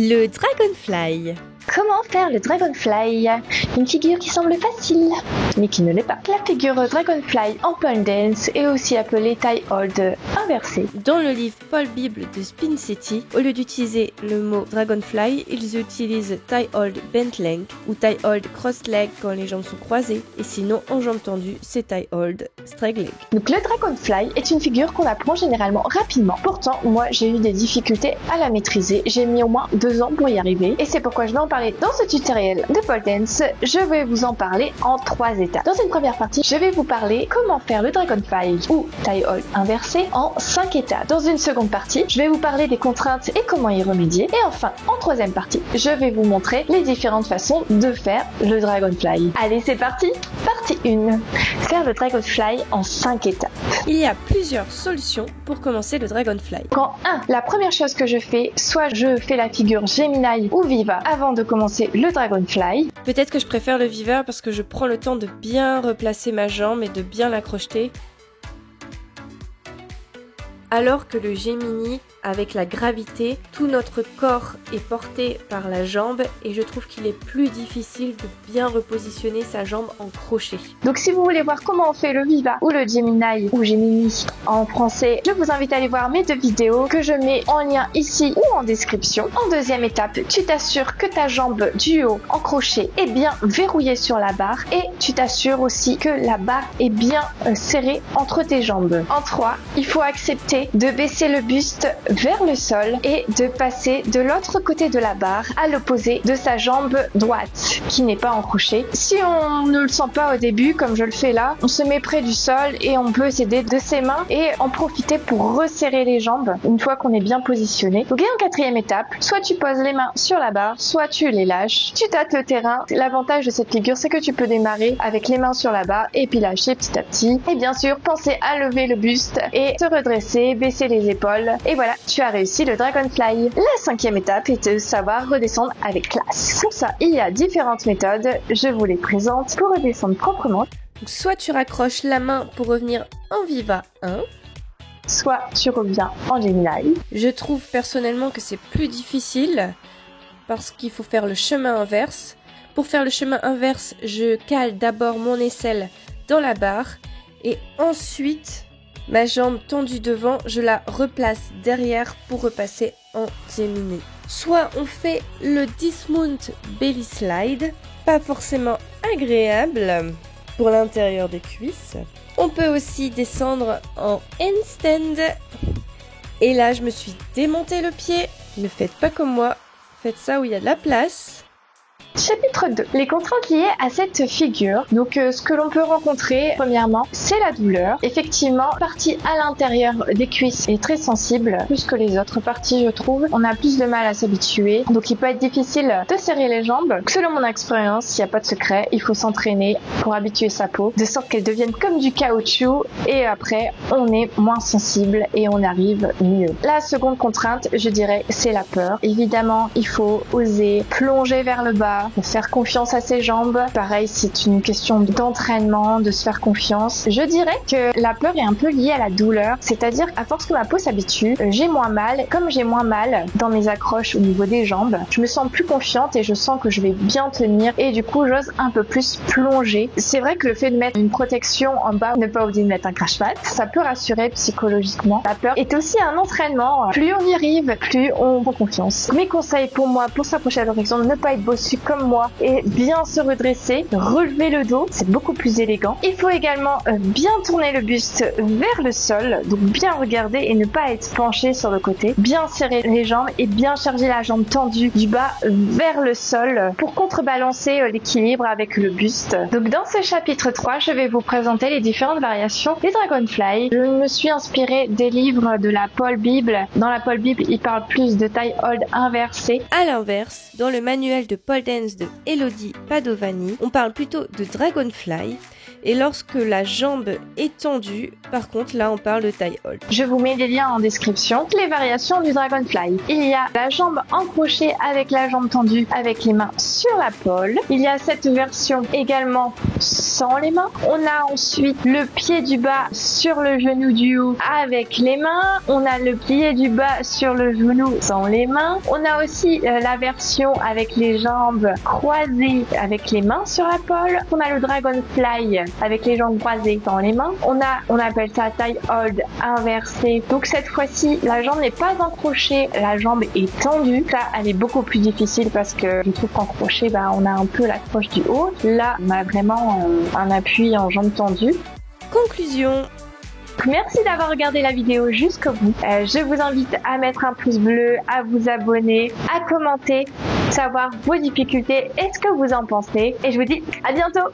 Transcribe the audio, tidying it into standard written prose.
Le Dragonfly. Comment faire le Dragonfly? Une figure qui semble facile, mais qui ne l'est pas. La figure Dragonfly en pole dance est aussi appelée tie hold inversée. Dans le livre Pole Bible de Spin City, au lieu d'utiliser le mot Dragonfly, ils utilisent tie hold bent leg ou tie hold cross leg quand les jambes sont croisées, et sinon en jambes tendues, c'est tie hold straight leg. Donc le Dragonfly est une figure qu'on apprend généralement rapidement. Pourtant, moi j'ai eu des difficultés à la maîtriser. J'ai mis au moins 2 ans pour y arriver, et c'est pourquoi je vais en parler dans ce tutoriel de pole dance. Je vais vous en parler en 3 étapes. Dans une première partie, je vais vous parler comment faire le Dragonfly ou tie hold inversé en 5 étapes. Dans une seconde partie, je vais vous parler des contraintes et comment y remédier. Et enfin, en troisième partie, je vais vous montrer les différentes façons de faire le Dragonfly. Allez, c'est parti. Partie 1. Faire le Dragonfly en 5 étapes. Il y a plusieurs solutions pour commencer le Dragonfly. Quand 1. La première chose que je fais, soit je fais la figure Gemini ou Viva avant de commencer le Dragonfly. Peut-être que je préfère le Viva parce que je prends le temps de bien replacer ma jambe et de bien la crocheter. Alors que le Gemini, avec la gravité, tout notre corps est porté par la jambe et je trouve qu'il est plus difficile de bien repositionner sa jambe en crochet. Donc si vous voulez voir comment on fait le Viva ou le Gemini ou Gemini en français, je vous invite à aller voir mes 2 vidéos que je mets en lien ici ou en description. En deuxième étape, tu t'assures que ta jambe du haut en crochet est bien verrouillée sur la barre et tu t'assures aussi que la barre est bien serrée entre tes jambes. En 3, il faut accepter de baisser le buste vers le sol et de passer de l'autre côté de la barre à l'opposé de sa jambe droite qui n'est pas en crochet. Si on ne le sent pas au début comme je le fais là, on se met près du sol et on peut s'aider de ses mains et en profiter pour resserrer les jambes une fois qu'on est bien positionné. Donc et en 4e étape, soit tu poses les mains sur la barre, soit tu les lâches. Tu tâtes le terrain. L'avantage de cette figure, c'est que tu peux démarrer avec les mains sur la barre et puis lâcher petit à petit. Et bien sûr, pensez à lever le buste et se redresser, baisser les épaules et voilà, tu as réussi le Dragonfly. La 5e étape est de savoir redescendre avec classe. Pour ça, il y a différentes méthodes, je vous les présente pour redescendre proprement. Donc, soit tu raccroches la main pour revenir en Viva 1, soit tu reviens en Gemini. Je trouve personnellement que c'est plus difficile parce qu'il faut faire le chemin inverse. Pour faire le chemin inverse, je cale d'abord mon aisselle dans la barre et ensuite ma jambe tendue devant, je la replace derrière pour repasser en Gemini. Soit on fait le dismount belly slide, pas forcément agréable pour l'intérieur des cuisses. On peut aussi descendre en handstand. Et là, je me suis démonté le pied. Ne faites pas comme moi, faites ça où il y a de la place. Chapitre 2. Les contraintes liées à cette figure. Donc ce que l'on peut rencontrer premièrement, c'est la douleur. Effectivement, la partie à l'intérieur des cuisses est très sensible, plus que les autres parties je trouve. On a plus de mal à s'habituer. Donc il peut être difficile de serrer les jambes. Selon mon expérience, il n'y a pas de secret, il faut s'entraîner pour habituer sa peau, de sorte qu'elle devienne comme du caoutchouc et après on est moins sensible et on arrive mieux. La seconde contrainte, je dirais, c'est la peur. Évidemment, il faut oser plonger vers le bas, faire confiance à ses jambes. Pareil, c'est une question d'entraînement, de se faire confiance. Je dirais que la peur est un peu liée à la douleur, c'est-à-dire à force que ma peau s'habitue, j'ai moins mal. Comme j'ai moins mal dans mes accroches au niveau des jambes, je me sens plus confiante et je sens que je vais bien tenir et du coup j'ose un peu plus plonger. C'est vrai que le fait de mettre une protection en bas, ne pas oublier de mettre un crash-mat, ça peut rassurer psychologiquement. La peur est aussi un entraînement. Plus on y arrive, plus on prend confiance. Mes conseils pour moi, pour s'approcher à l'horizon, ne pas être bossu comme moi et bien se redresser, relever le dos, c'est beaucoup plus élégant. Il faut également bien tourner le buste vers le sol, donc bien regarder et ne pas être penché sur le côté, bien serrer les jambes et bien charger la jambe tendue du bas vers le sol pour contrebalancer l'équilibre avec le buste. Donc dans ce chapitre 3, je vais vous présenter les différentes variations des Dragonfly. Je me suis inspirée des livres de la Pole Bible. Dans la Pole Bible, il parle plus de tie hold inversé. À l'inverse, dans le manuel de pole dance de Elodie Padovani, on parle plutôt de Dragonfly. Et lorsque la jambe est tendue, par contre, là, on parle de taille hold. Je vous mets des liens en description. Les variations du Dragonfly. Il y a la jambe en crochet avec la jambe tendue, avec les mains sur la pole. Il y a cette version également sans les mains. On a ensuite le pied du bas sur le genou du haut avec les mains. On a le pied du bas sur le genou sans les mains. On a aussi la version avec les jambes croisées avec les mains sur la pole. On a le Dragonfly avec les jambes croisées sans les mains. On appelle ça taille hold inversée. Donc cette fois-ci, la jambe n'est pas en crochet, la jambe est tendue. Ça, elle est beaucoup plus difficile parce que je trouve qu'en crochet, on a un peu la croche du haut. Là, on a vraiment un appui en jambe tendue. Conclusion. Merci d'avoir regardé la vidéo jusqu'au bout. Je vous invite à mettre un pouce bleu, à vous abonner, à commenter, savoir vos difficultés et ce que vous en pensez. Et je vous dis à bientôt.